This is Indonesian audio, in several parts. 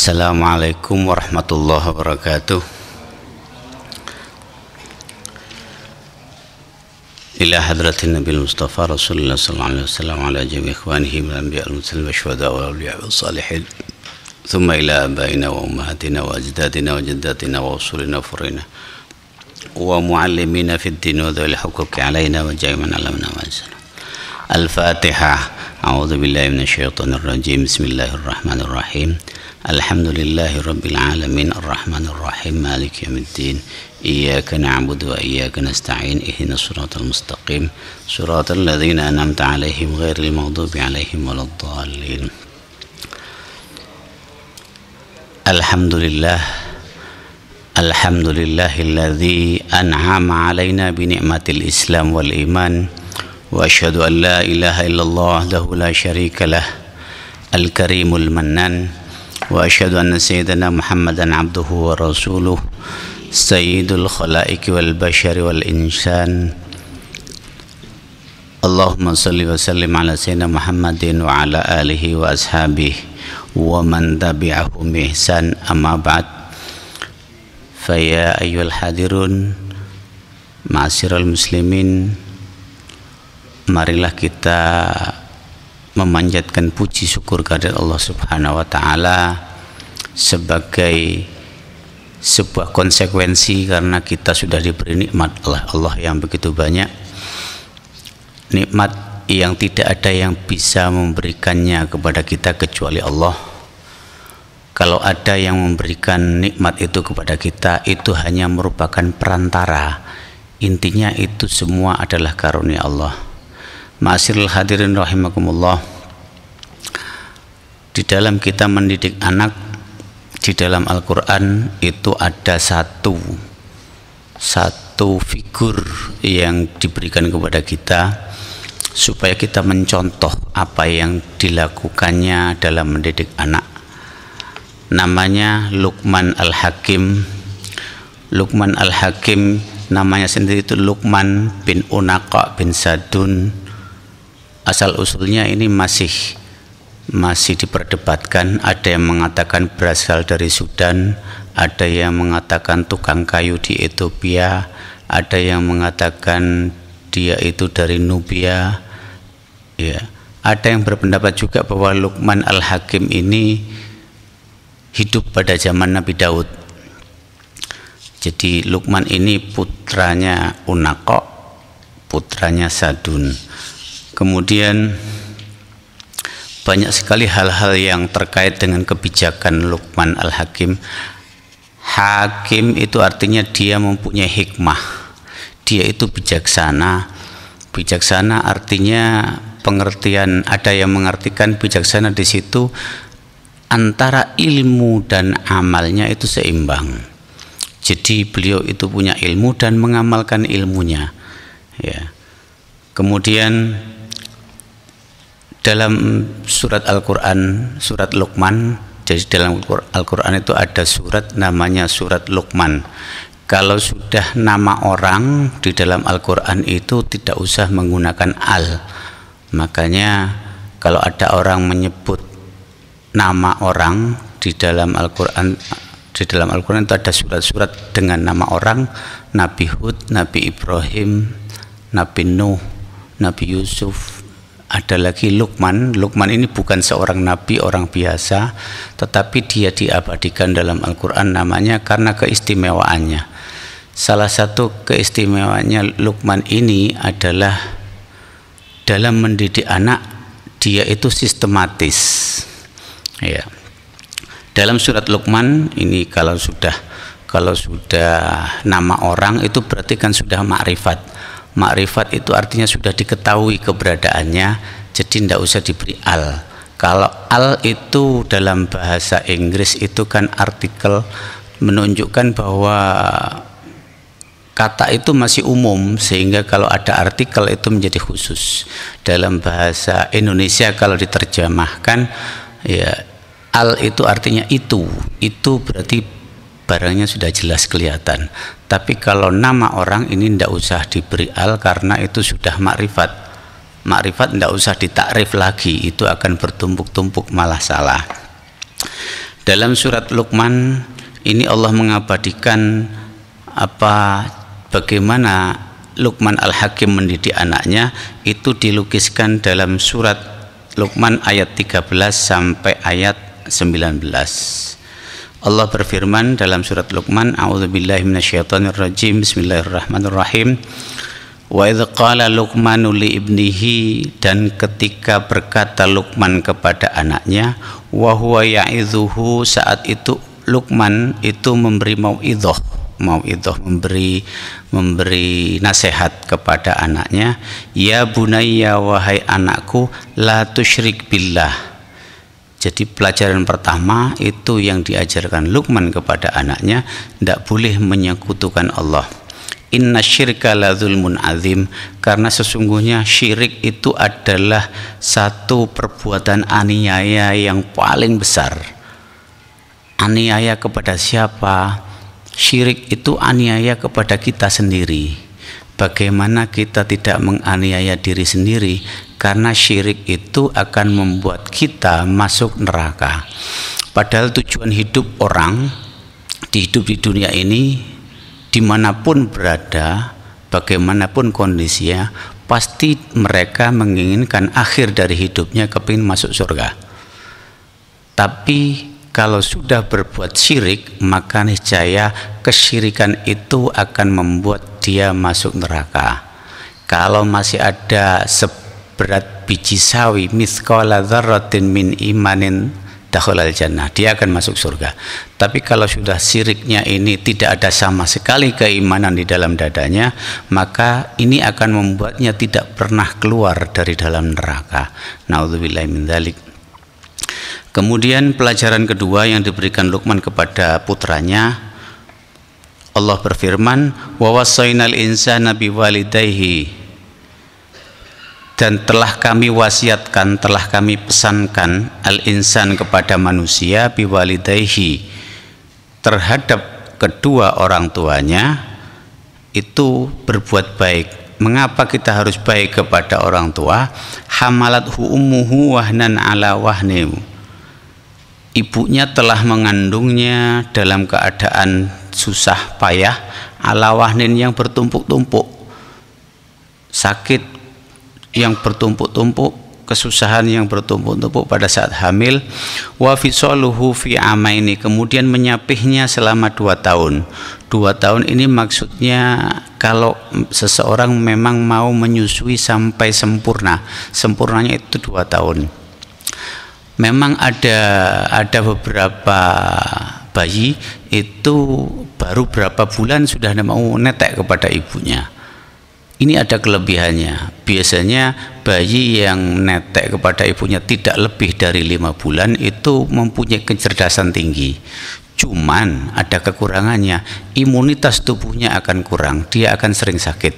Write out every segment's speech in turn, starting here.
Assalamualaikum warahmatullahi wabarakatuh. Ila hadratin Nabi Mustafa Rasulullah sallallahu alaihi wasallam ala jami ikhwanihi min anbiya al-muslimin wa syuhada wal awliya was salihin. Thumma ila abaina wa ummahatina wa ajdadina wa jaddatina wa usulina wa furina wa muallimina fid din wa dhil huquqi alaina wa jami'an alamna wa sallam. Al-Fatihah. A'udzu billahi minasyaitonir rajim. Bismillahirrahmanirrahim. Alhamdulillahi rabbil alamin arrahmanir rahim maliki yaumiddin iyyaka na'budu wa iyyaka nasta'in ihdinas siratal mustaqim siratal ladzina an'amta 'alaihim ghairil maghdubi 'alaihim waladdallin. Alhamdulillahilladzi an'ama 'alaina bi ni'matil islam wal iman wa asyhadu an la ilaha illallah wahdahu la syarika lah al-karimul mannan wa asyhadu anna sayyidana Muhammadan abduhu wa rasuluh sayyidul khalaiqi wal bashari wal insan. Allahumma salli wa sallim ala sayyidina Muhammadin wa ala alihi wa ashabihi wa man tabi'ahum bi ihsan, amma ba'd. Fa ya ayyuhal hadirun ma'asyiral muslimin, marilah kita memanjatkan puji syukur kehadirat Allah Subhanahu wa taala sebagai sebuah konsekuensi karena kita sudah diberi nikmat oleh Allah yang begitu banyak, nikmat yang tidak ada yang bisa memberikannya kepada kita kecuali Allah. Kalau ada yang memberikan nikmat itu kepada kita, itu hanya merupakan perantara. Intinya itu semua adalah karunia Allah. Ma'asyiral hadirin rahimakumullah, di dalam kita mendidik anak, di dalam Al-Quran itu ada satu figur yang diberikan kepada kita supaya kita mencontoh apa yang dilakukannya dalam mendidik anak. Namanya Luqman Al-Hakim. Luqman Al-Hakim namanya sendiri itu Luqman bin Unaqa bin Sadun. Asal usulnya ini masih diperdebatkan. Ada yang mengatakan berasal dari Sudan, ada yang mengatakan tukang kayu di Ethiopia, ada yang mengatakan dia itu dari Nubia. Ya, ada yang berpendapat juga bahwa Luqman Al-Hakim ini hidup pada zaman Nabi Daud. Jadi Luqman ini putranya Unaqa, putranya Sadun. Kemudian banyak sekali hal-hal yang terkait dengan kebijakan Luqman Al-Hakim. Hakim itu artinya dia mempunyai hikmah, dia itu bijaksana. Bijaksana artinya pengertian, ada yang mengartikan bijaksana di situ antara ilmu dan amalnya itu seimbang. Jadi beliau itu punya ilmu dan mengamalkan ilmunya, ya. Kemudian dalam surat Al-Quran, surat Luqman, jadi dalam Al-Quran itu ada surat namanya surat Luqman. Kalau sudah nama orang di dalam Al-Quran itu tidak usah menggunakan al. Makanya kalau ada orang menyebut nama orang di dalam Al-Quran, itu ada surat-surat dengan nama orang: Nabi Hud, Nabi Ibrahim, Nabi Nuh, Nabi Yusuf. Ada lagi Luqman. Luqman ini bukan seorang nabi, orang biasa, tetapi dia diabadikan dalam Al-Quran namanya karena keistimewaannya. Salah satu keistimewaannya Luqman ini adalah dalam mendidik anak, dia itu sistematis, ya. Dalam surat Luqman ini kalau sudah nama orang itu berarti kan sudah makrifat. Makrifat itu artinya sudah diketahui keberadaannya, jadi tidak usah diberi al. Kalau al itu dalam bahasa Inggris itu kan artikel, menunjukkan bahwa kata itu masih umum, sehingga kalau ada artikel itu menjadi khusus. Dalam bahasa Indonesia kalau diterjemahkan, ya, al itu artinya itu berarti barangnya sudah jelas kelihatan. Tapi kalau nama orang ini tidak usah diberi al karena itu sudah makrifat. Makrifat tidak usah ditakrif lagi, itu akan bertumpuk-tumpuk malah salah. Dalam surat Luqman ini Allah mengabadikan bagaimana Luqman Al-Hakim mendidik anaknya, itu dilukiskan dalam surat Luqman ayat 13 sampai ayat 19. Allah berfirman dalam surat Luqman, a'udzubillahi minasyaitonirrajim, bismillahirrahmanirrahim. Wa idz qala Luqmanu li ibnihi, dan ketika berkata Luqman kepada anaknya, wa huwa ya'idzuhu, saat itu Luqman itu memberi mau'idhah, memberi nasihat kepada anaknya, ya bunayya, wahai anakku, la tusyrik billah. Jadi pelajaran pertama itu yang diajarkan Luqman kepada anaknya, tidak boleh menyekutukan Allah. Inna syirka la zulmun azim, karena sesungguhnya syirik itu adalah satu perbuatan aniaya yang paling besar. Aniaya kepada siapa? Syirik itu aniaya kepada kita sendiri. Bagaimana kita tidak menganiaya diri sendiri? Karena syirik itu akan membuat kita masuk neraka. Padahal tujuan hidup orang di dunia ini, dimanapun berada, bagaimanapun kondisinya, pasti mereka menginginkan akhir dari hidupnya kepingin masuk surga. Tapi kalau sudah berbuat syirik, maka niscaya kesyirikan itu akan membuat dia masuk neraka. Kalau masih ada seberat biji sawi, mithqala dzarratin min imanin dakhalal jannah, dia akan masuk surga. Tapi kalau sudah syiriknya ini tidak ada sama sekali keimanan di dalam dadanya, maka ini akan membuatnya tidak pernah keluar dari dalam neraka. Naudzubillahi min dzalik. Kemudian pelajaran kedua yang diberikan Luqman kepada putranya, Allah berfirman, wa wassaynal insana biwalidayhi, dan telah kami wasiatkan, telah kami pesankan al-insan kepada manusia biwalidayhi, terhadap kedua orang tuanya itu berbuat baik. Mengapa kita harus baik kepada orang tua? Hamalathu ummuhu wahnan ala wahni, ibunya telah mengandungnya dalam keadaan susah payah, ala wahnin yang bertumpuk-tumpuk, sakit yang bertumpuk-tumpuk, kesusahan yang bertumpuk-tumpuk pada saat hamil. Wa fisaluhu fi amaini, kemudian menyapihnya selama 2 tahun. 2 tahun ini maksudnya kalau seseorang memang mau menyusui sampai sempurna, sempurnanya itu 2 tahun. Memang ada beberapa bayi itu baru berapa bulan sudah mau netek kepada ibunya. Ini ada kelebihannya. Biasanya bayi yang netek kepada ibunya tidak lebih dari 5 bulan itu mempunyai kecerdasan tinggi. Cuman ada kekurangannya, imunitas tubuhnya akan kurang, dia akan sering sakit.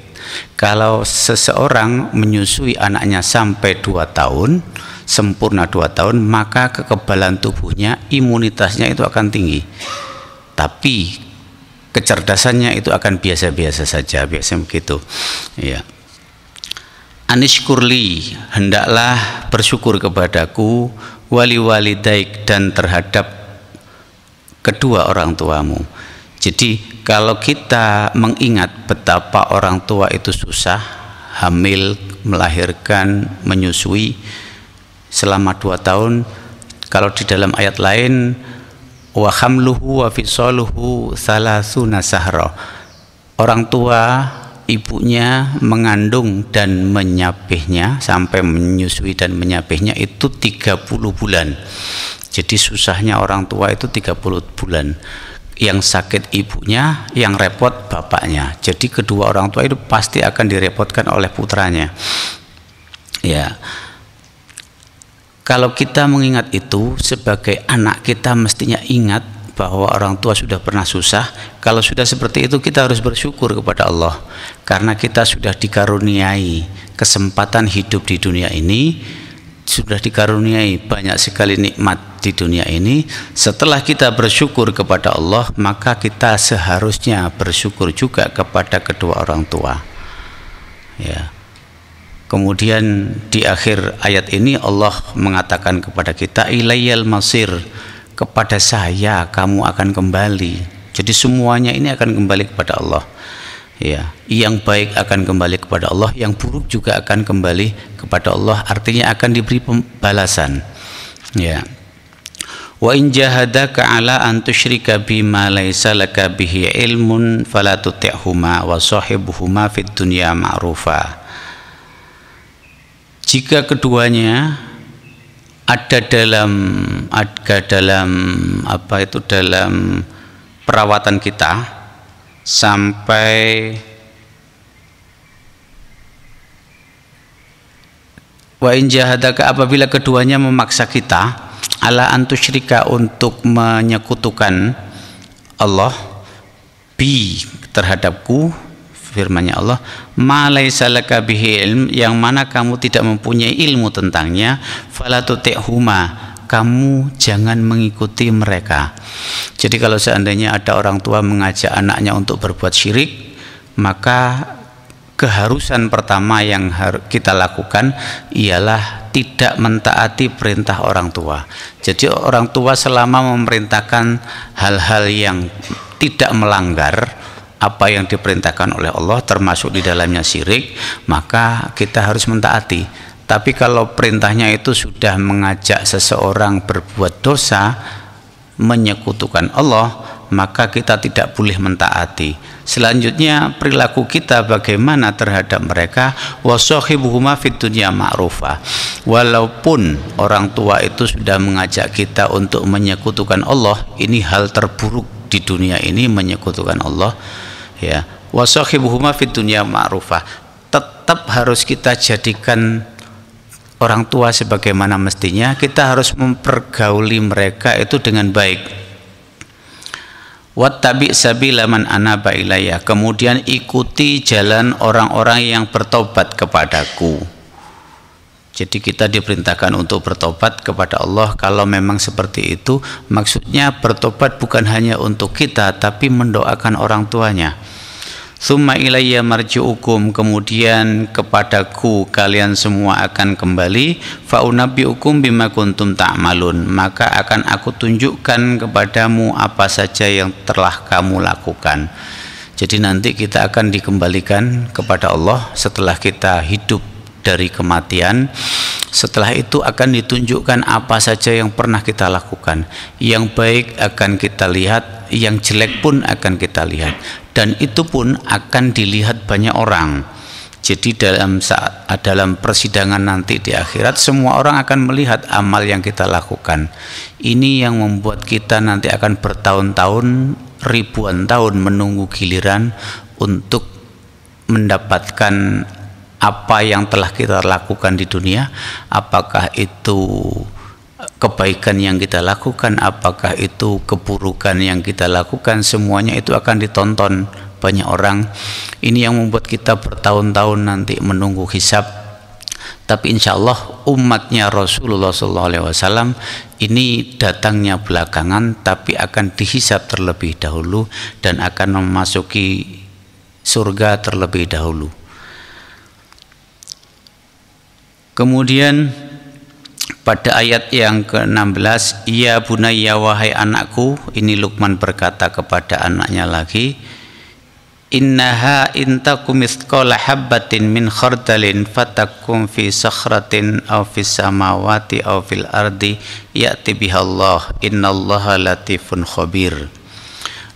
Kalau seseorang menyusui anaknya sampai 2 tahun, sempurna 2 tahun, maka kekebalan tubuhnya, imunitasnya itu akan tinggi. Tapi kecerdasannya itu akan biasa-biasa saja, biasa begitu. Ya. Anishkurli, hendaklah bersyukur kepadaku, wali walidaik, dan terhadap kedua orang tuamu. Jadi kalau kita mengingat betapa orang tua itu susah, hamil, melahirkan, menyusui selama 2 tahun, kalau di dalam ayat lain, wa hamluhu wa fisaluhu thalathuna sahra, orang tua ibunya mengandung dan menyapihnya sampai menyusui dan menyapihnya itu 30 bulan. Jadi susahnya orang tua itu 30 bulan. Yang sakit ibunya, yang repot bapaknya. Jadi kedua orang tua itu pasti akan direpotkan oleh putranya. Ya. Kalau kita mengingat itu sebagai anak, kita mestinya ingat bahwa orang tua sudah pernah susah. Kalau sudah seperti itu, kita harus bersyukur kepada Allah karena kita sudah dikaruniai kesempatan hidup di dunia ini, sudah dikaruniai banyak sekali nikmat di dunia ini. Setelah kita bersyukur kepada Allah, maka kita seharusnya bersyukur juga kepada kedua orang tua. Ya. Kemudian di akhir ayat ini Allah mengatakan kepada kita, ilayyal masir, kepada saya kamu akan kembali. Jadi semuanya ini akan kembali kepada Allah. Ya, yang baik akan kembali kepada Allah, yang buruk juga akan kembali kepada Allah. Artinya akan diberi pembalasan. Ya. Wa in jahadaka ala an tusyrika bima laisa laka bihi ilmun fala tuti'huma wa sahibuhuma fid dunya ma'rufa. Jika keduanya ada dalam dalam perawatan kita sampai wa in jahadaka, apabila keduanya memaksa kita ala antusyrika, untuk menyekutukan Allah bi, terhadapku, firman-Nya Allah, ma laisa laka bihi ilm, yang mana kamu tidak mempunyai ilmu tentangnya, fala tuti'huma, kamu jangan mengikuti mereka. Jadi kalau seandainya ada orang tua mengajak anaknya untuk berbuat syirik, maka keharusan pertama yang kita lakukan ialah tidak mentaati perintah orang tua. Jadi orang tua selama memerintahkan hal-hal yang tidak melanggar apa yang diperintahkan oleh Allah, termasuk di dalamnya syirik, maka kita harus mentaati. Tapi kalau perintahnya itu sudah mengajak seseorang berbuat dosa, menyekutukan Allah, maka kita tidak boleh mentaati. Selanjutnya perilaku kita bagaimana terhadap mereka, wasahibuhuma fid dunya ma'rufa. Walaupun orang tua itu sudah mengajak kita untuk menyekutukan Allah, ini hal terburuk di dunia ini, menyekutukan Allah, ya. Wasahibuhuma fid dunya ma'rufa, tetap harus kita jadikan orang tua sebagaimana mestinya. Kita harus mempergauli mereka itu dengan baik. Wattabi sabila man anaba ilayya, kemudian ikuti jalan orang-orang yang bertobat kepadaku. Jadi kita diperintahkan untuk bertobat kepada Allah. Kalau memang seperti itu, maksudnya bertobat bukan hanya untuk kita, tapi mendoakan orang tuanya. Summa ilayya marji'ukum, kemudian kepadaku kalian semua akan kembali. Fa unabbi'ukum bima kuntum ta'malun, maka akan aku tunjukkan kepadamu apa saja yang telah kamu lakukan. Jadi nanti kita akan dikembalikan kepada Allah setelah kita hidup dari kematian. Setelah itu akan ditunjukkan apa saja yang pernah kita lakukan. Yang baik akan kita lihat, yang jelek pun akan kita lihat, dan itu pun akan dilihat banyak orang. Jadi dalam persidangan nanti di akhirat, semua orang akan melihat amal yang kita lakukan. Ini yang membuat kita nanti akan bertahun-tahun, ribuan tahun menunggu giliran untuk mendapatkan apa yang telah kita lakukan di dunia. Apakah itu kebaikan yang kita lakukan, apakah itu keburukan yang kita lakukan, semuanya itu akan ditonton banyak orang. Ini yang membuat kita bertahun-tahun nanti menunggu hisab. Tapi insya Allah umatnya Rasulullah SAW ini datangnya belakangan, tapi akan dihisab terlebih dahulu dan akan memasuki surga terlebih dahulu. Kemudian pada ayat yang ke-16, ya bunayya, wahai anakku, ini Luqman berkata kepada anaknya lagi, innaha intakum mithqala habbatin min khardalin fatakum fi sakhratin aw fis samawati aw fil ardi ya'ti bihallah innallaha latifun khabir.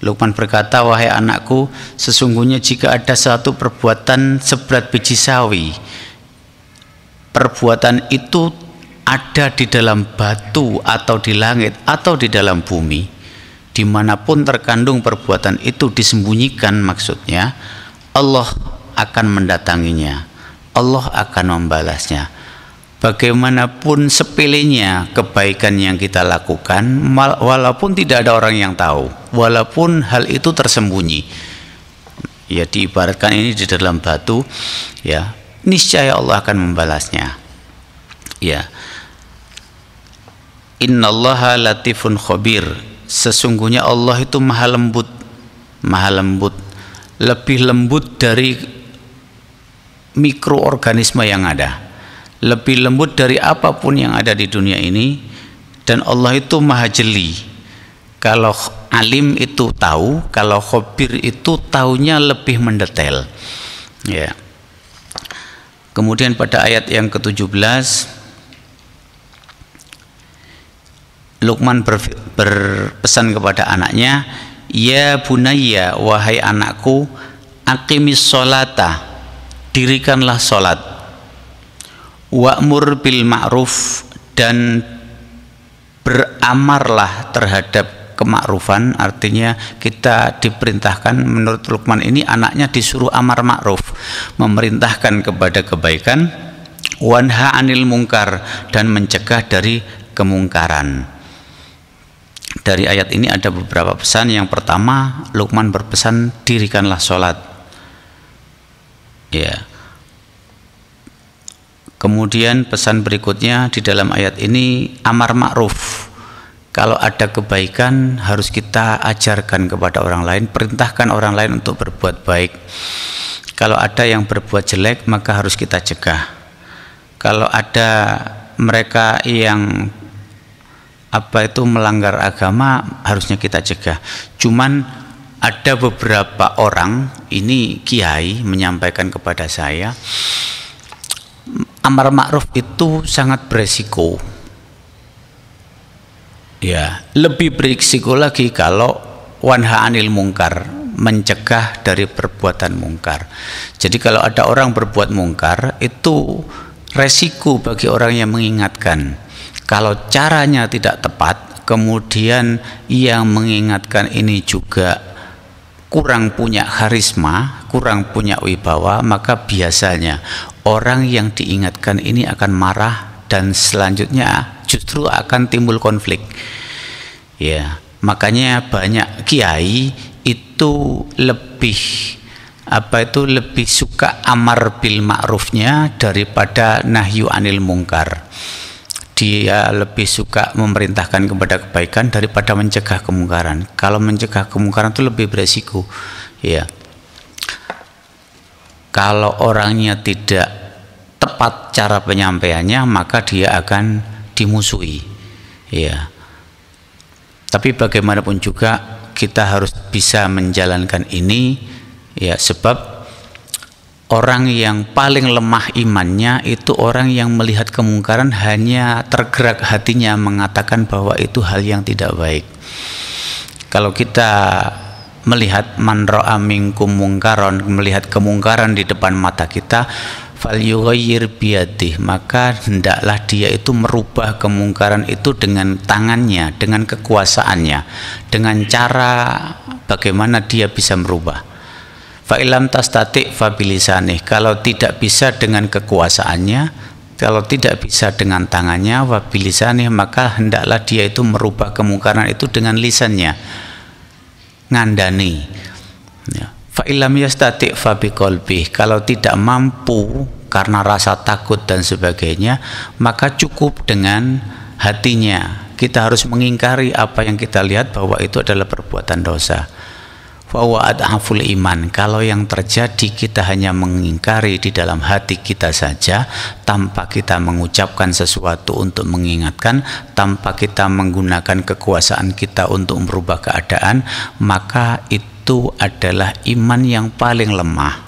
Luqman berkata, wahai anakku, sesungguhnya jika ada satu perbuatan seberat biji sawi, perbuatan itu ada di dalam batu atau di langit atau di dalam bumi, dimanapun terkandung perbuatan itu disembunyikan, maksudnya Allah akan mendatanginya, Allah akan membalasnya. Bagaimanapun sepelenya kebaikan yang kita lakukan, walaupun tidak ada orang yang tahu, walaupun hal itu tersembunyi, ya diibaratkan ini di dalam batu, ya niscaya Allah akan membalasnya. Ya, innallaha latifun khabir, sesungguhnya Allah itu maha lembut, lebih lembut dari mikroorganisme yang ada, lebih lembut dari apapun yang ada di dunia ini. Dan Allah itu maha jeli, Kalau alim itu tahu, kalau khabir itu tahunya lebih mendetail. Ya. Kemudian pada ayat yang ke-17 Luqman berpesan kepada anaknya, ya bunayya, wahai anakku, aqimis sholata, dirikanlah sholat, wa'mur bil ma'ruf, dan beramarlah terhadap kemakrufan. Artinya kita diperintahkan, menurut Luqman ini anaknya disuruh amar ma'ruf, memerintahkan kepada kebaikan, wanha anil mungkar, dan mencegah dari kemungkaran. Dari ayat ini ada beberapa pesan. Yang pertama, Luqman berpesan, dirikanlah sholat. Ya. Kemudian pesan berikutnya di dalam ayat ini, amar ma'ruf. Kalau ada kebaikan harus kita ajarkan kepada orang lain, perintahkan orang lain untuk berbuat baik. Kalau ada yang berbuat jelek, maka harus kita cegah. Kalau ada mereka yang melanggar agama, harusnya kita cegah. Cuman ada beberapa orang, ini kiai menyampaikan kepada saya, amar ma'ruf itu sangat beresiko. Ya, lebih beresiko lagi kalau wanha anil mungkar, mencegah dari perbuatan mungkar. Jadi kalau ada orang berbuat mungkar, itu resiko bagi orang yang mengingatkan. Kalau caranya tidak tepat, kemudian yang mengingatkan ini juga kurang punya karisma, kurang punya wibawa, maka biasanya orang yang diingatkan ini akan marah dan selanjutnya justru akan timbul konflik. Ya, makanya banyak kiai itu lebih suka amar bil ma'rufnya daripada nahyu anil mungkar. Dia lebih suka memerintahkan kepada kebaikan daripada mencegah kemungkaran. Kalau mencegah kemungkaran itu lebih beresiko. Ya. Kalau orangnya tidak tepat cara penyampaiannya, maka dia akan dimusuhi. Ya. Tapi bagaimanapun juga kita harus bisa menjalankan ini, ya, sebab orang yang paling lemah imannya itu orang yang melihat kemungkaran hanya tergerak hatinya mengatakan bahwa itu hal yang tidak baik. Kalau kita melihat man ra'a minkum mungkaron, melihat kemungkaran di depan mata kita, falyughayyir biyadih, maka hendaklah dia itu merubah kemungkaran itu dengan tangannya, dengan kekuasaannya, dengan cara bagaimana dia bisa merubah. Fa'ilam tastati' fabilisanih, kalau tidak bisa dengan kekuasaannya, kalau tidak bisa dengan tangannya, fabilisanih, maka hendaklah dia itu merubah kemungkaran itu dengan lisannya, ngandani. Ya. Fa'ilam yastati' fabiqolbih, kalau tidak mampu karena rasa takut dan sebagainya, maka cukup dengan hatinya. Kita harus mengingkari apa yang kita lihat bahwa itu adalah perbuatan dosa. Fahuwa adhaful iman, kalau yang terjadi kita hanya mengingkari di dalam hati kita saja tanpa kita mengucapkan sesuatu untuk mengingatkan, tanpa kita menggunakan kekuasaan kita untuk merubah keadaan, maka itu adalah iman yang paling lemah.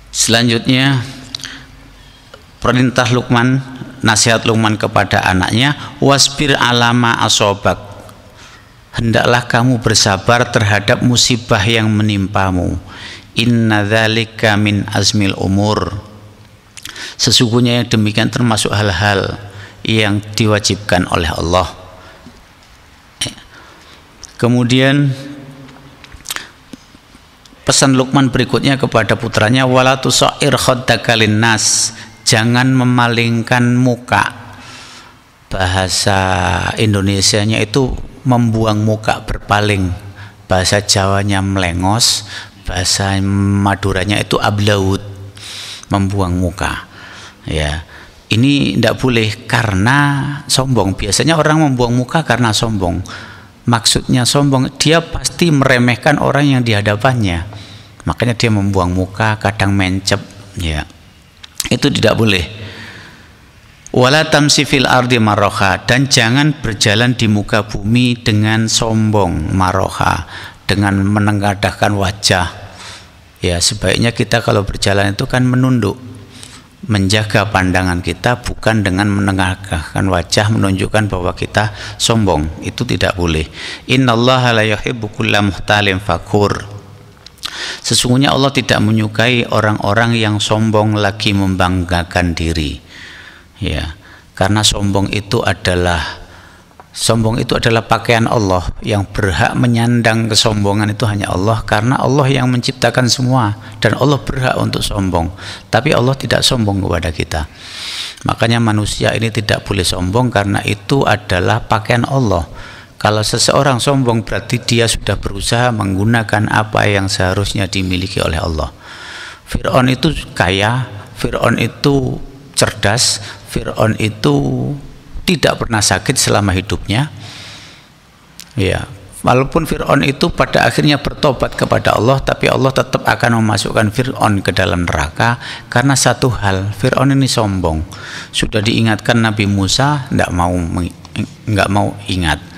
Selanjutnya perintah Luqman, nasihat Luqman kepada anaknya, wasbir alama asobak, hendaklah kamu bersabar terhadap musibah yang menimpamu. Inna dzalika min azmil umur, sesungguhnya yang demikian termasuk hal-hal yang diwajibkan oleh Allah. Kemudian pesan Luqman berikutnya kepada putranya, wala tusair khaddaka linnas, jangan memalingkan muka. Bahasa Indonesianya itu membuang muka, berpaling. Bahasa Jawanya melengos, bahasa Maduranya itu ablaud, membuang muka. Ya, ini tidak boleh karena sombong. Biasanya orang membuang muka karena sombong. Maksudnya sombong, dia pasti meremehkan orang yang di hadapannya. Makanya dia membuang muka, kadang mencep. Ya, itu tidak boleh. Wala tamsi fil ardi maroha, dan jangan berjalan di muka bumi dengan sombong, maroha, dengan menengadahkan wajah. Ya, sebaiknya kita kalau berjalan itu kan menunduk, menjaga pandangan kita, bukan dengan menengadahkan wajah menunjukkan bahwa kita sombong. Itu tidak boleh. Innallaha la yuhibbu kulla muhtalin fakur. Sesungguhnya Allah tidak menyukai orang-orang yang sombong lagi membanggakan diri. Ya, karena sombong itu adalah pakaian Allah. Yang berhak menyandang kesombongan itu hanya Allah, karena Allah yang menciptakan semua dan Allah berhak untuk sombong. Tapi Allah tidak sombong kepada kita. Makanya manusia ini tidak boleh sombong, karena itu adalah pakaian Allah. Kalau seseorang sombong berarti dia sudah berusaha menggunakan apa yang seharusnya dimiliki oleh Allah. Fir'aun itu kaya, Fir'aun itu cerdas, Fir'aun itu tidak pernah sakit selama hidupnya. Ya, walaupun Fir'aun itu pada akhirnya bertobat kepada Allah, tapi Allah tetap akan memasukkan Fir'aun ke dalam neraka karena satu hal, Fir'aun ini sombong. Sudah diingatkan Nabi Musa, nggak mau ingat.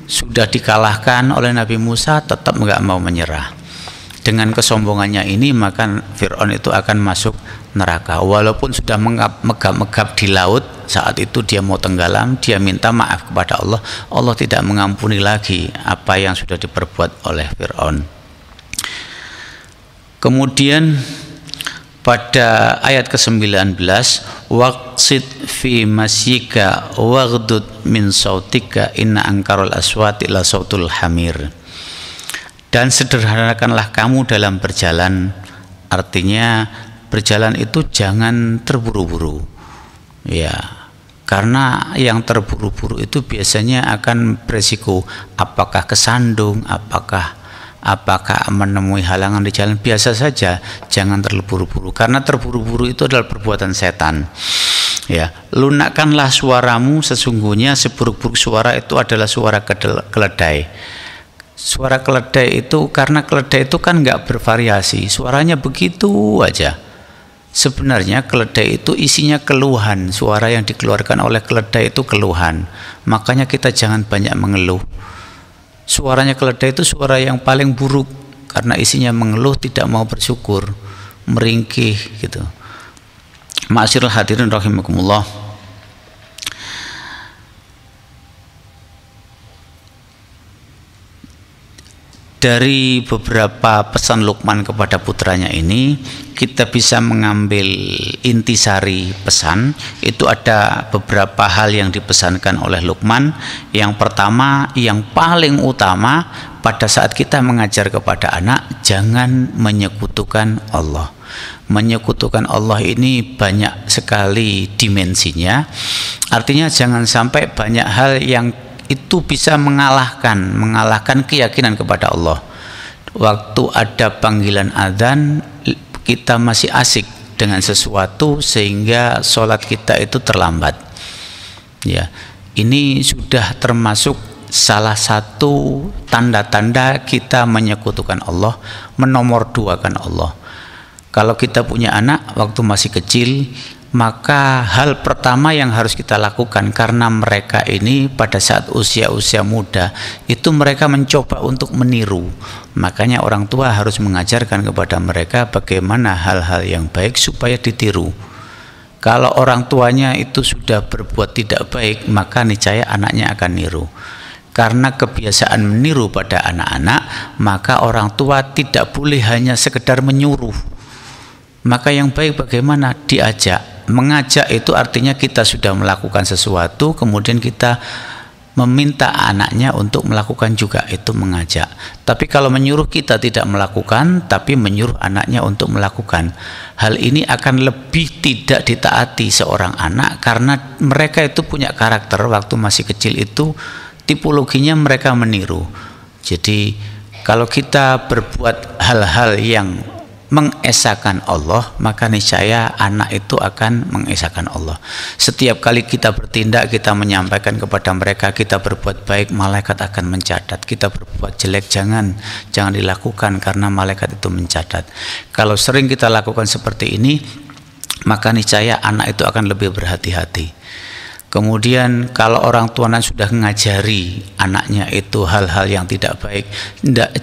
Sudah dikalahkan oleh Nabi Musa, tetap nggak mau menyerah. Dengan kesombongannya ini, maka Fir'aun itu akan masuk neraka. Walaupun sudah megap-megap di laut, saat itu dia mau tenggelam, dia minta maaf kepada Allah. Allah tidak mengampuni lagi apa yang sudah diperbuat oleh Fir'aun. Kemudian pada ayat ke-19, waqsid fi masyika waghdud min sautika inna ankarul aswati la sautul hamir. Dan sederhanakanlah kamu dalam berjalan. Artinya berjalan itu jangan terburu-buru. Ya, karena yang terburu-buru itu biasanya akan beresiko, apakah kesandung, apakah menemui halangan di jalan. Biasa saja, jangan terburu-buru, karena terburu-buru itu adalah perbuatan setan. Ya, lunakkanlah suaramu, sesungguhnya seburuk-buruk suara itu adalah suara keledai. Suara keledai itu, karena keledai itu kan nggak bervariasi, suaranya begitu aja. Sebenarnya keledai itu isinya keluhan, suara yang dikeluarkan oleh keledai itu keluhan. Makanya kita jangan banyak mengeluh. Suaranya keledai itu suara yang paling buruk, karena isinya mengeluh, tidak mau bersyukur, meringkih gitu. Ma'asyiral hadirin rahimakumullah. Dari beberapa pesan Luqman kepada putranya ini, kita bisa mengambil intisari pesan. Itu ada beberapa hal yang dipesankan oleh Luqman. Yang pertama, yang paling utama pada saat kita mengajar kepada anak, jangan menyekutukan Allah. Menyekutukan Allah ini banyak sekali dimensinya. Artinya jangan sampai banyak hal yang itu bisa mengalahkan keyakinan kepada Allah. Waktu ada panggilan adzan, kita masih asik dengan sesuatu sehingga sholat kita itu terlambat. Ya, ini sudah termasuk salah satu tanda-tanda kita menyekutukan Allah, menomorduakan Allah. Kalau kita punya anak waktu masih kecil, maka hal pertama yang harus kita lakukan, karena mereka ini pada saat usia-usia muda itu mereka mencoba untuk meniru. Makanya orang tua harus mengajarkan kepada mereka bagaimana hal-hal yang baik supaya ditiru. Kalau orang tuanya itu sudah berbuat tidak baik, maka niscaya anaknya akan niru. Karena kebiasaan meniru pada anak-anak, maka orang tua tidak boleh hanya sekedar menyuruh. Maka yang baik bagaimana? Diajak. Mengajak itu artinya kita sudah melakukan sesuatu, kemudian kita meminta anaknya untuk melakukan juga, itu mengajak. Tapi kalau menyuruh, kita tidak melakukan, tapi menyuruh anaknya untuk melakukan. Hal ini akan lebih tidak ditaati seorang anak, karena mereka itu punya karakter waktu masih kecil itu, tipologinya mereka meniru. Jadi kalau kita berbuat hal-hal yang mengesahkan Allah, maka niscaya anak itu akan mengesahkan Allah. Setiap kali kita bertindak, kita menyampaikan kepada mereka, kita berbuat baik, malaikat akan mencatat. Kita berbuat jelek, jangan dilakukan, karena malaikat itu mencatat. Kalau sering kita lakukan seperti ini, maka niscaya anak itu akan lebih berhati-hati. Kemudian kalau orang tuanya sudah mengajari anaknya itu hal-hal yang tidak baik,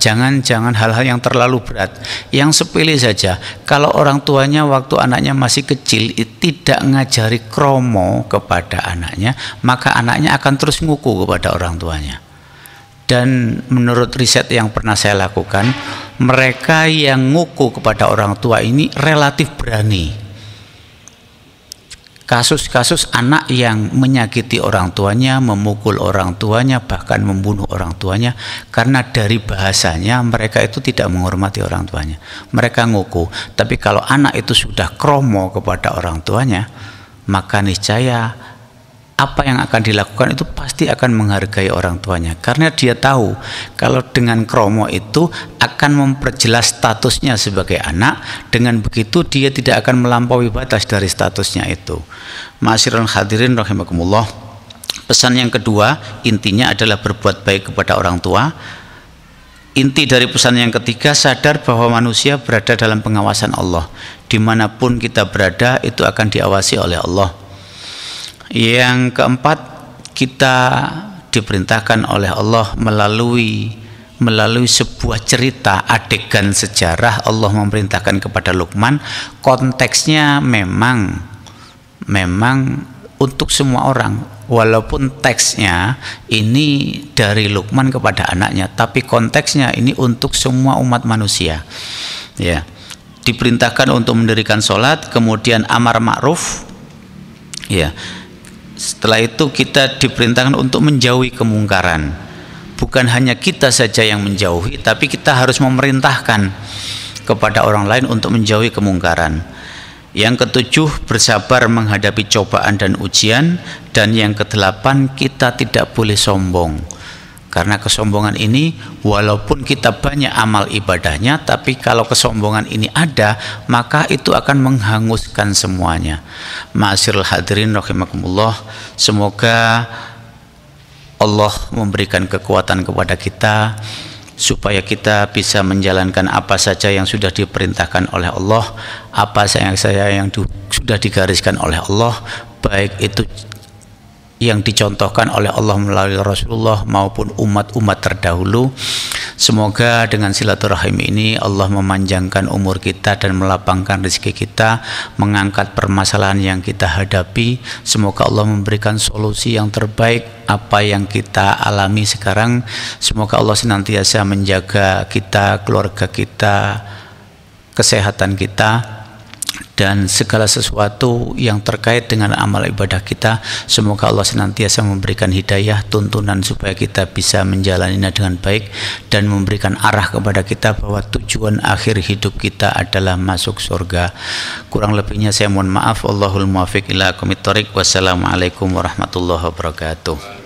jangan hal-hal yang terlalu berat, yang sepele saja. Kalau orang tuanya waktu anaknya masih kecil tidak ngajari kromo kepada anaknya, maka anaknya akan terus nguku kepada orang tuanya. Dan menurut riset yang pernah saya lakukan, mereka yang nguku kepada orang tua ini relatif berani. Kasus-kasus anak yang menyakiti orang tuanya, memukul orang tuanya, bahkan membunuh orang tuanya, karena dari bahasanya mereka itu tidak menghormati orang tuanya. Mereka nguku. Tapi kalau anak itu sudah kromo kepada orang tuanya, maka niscaya apa yang akan dilakukan itu pasti akan menghargai orang tuanya, karena dia tahu kalau dengan kromo itu akan memperjelas statusnya sebagai anak. Dengan begitu dia tidak akan melampaui batas dari statusnya itu. Ma'asyiral hadirin rahimakumullah, pesan yang kedua intinya adalah berbuat baik kepada orang tua. Inti dari pesan yang ketiga, sadar bahwa manusia berada dalam pengawasan Allah. Dimanapun kita berada itu akan diawasi oleh Allah. Yang keempat, kita diperintahkan oleh Allah melalui sebuah cerita adegan sejarah. Allah memerintahkan kepada Luqman, konteksnya memang untuk semua orang, walaupun teksnya ini dari Luqman kepada anaknya, tapi konteksnya ini untuk semua umat manusia. Ya, diperintahkan untuk mendirikan sholat, kemudian amar ma'ruf. Ya, setelah itu kita diperintahkan untuk menjauhi kemungkaran. Bukan hanya kita saja yang menjauhi, tapi kita harus memerintahkan kepada orang lain untuk menjauhi kemungkaran. Yang ketujuh, bersabar menghadapi cobaan dan ujian. Dan yang kedelapan, kita tidak boleh sombong. Karena kesombongan ini, walaupun kita banyak amal ibadahnya, tapi kalau kesombongan ini ada, maka itu akan menghanguskan semuanya. Ma'asyiral hadirin rahimakumullah, semoga Allah memberikan kekuatan kepada kita supaya kita bisa menjalankan apa saja yang sudah diperintahkan oleh Allah, apa saja yang sudah digariskan oleh Allah, baik itu yang dicontohkan oleh Allah melalui Rasulullah maupun umat-umat terdahulu. Semoga dengan silaturahim ini Allah memanjangkan umur kita dan melapangkan rezeki kita, mengangkat permasalahan yang kita hadapi. Semoga Allah memberikan solusi yang terbaik apa yang kita alami sekarang. Semoga Allah senantiasa menjaga kita, keluarga kita, kesehatan kita, dan segala sesuatu yang terkait dengan amal ibadah kita. Semoga Allah senantiasa memberikan hidayah, tuntunan supaya kita bisa menjalaninya dengan baik dan memberikan arah kepada kita bahwa tujuan akhir hidup kita adalah masuk surga. Kurang lebihnya saya mohon maaf. Wallahul muwaffiq ila aqwamit thoriq. Wassalamualaikum warahmatullahi wabarakatuh.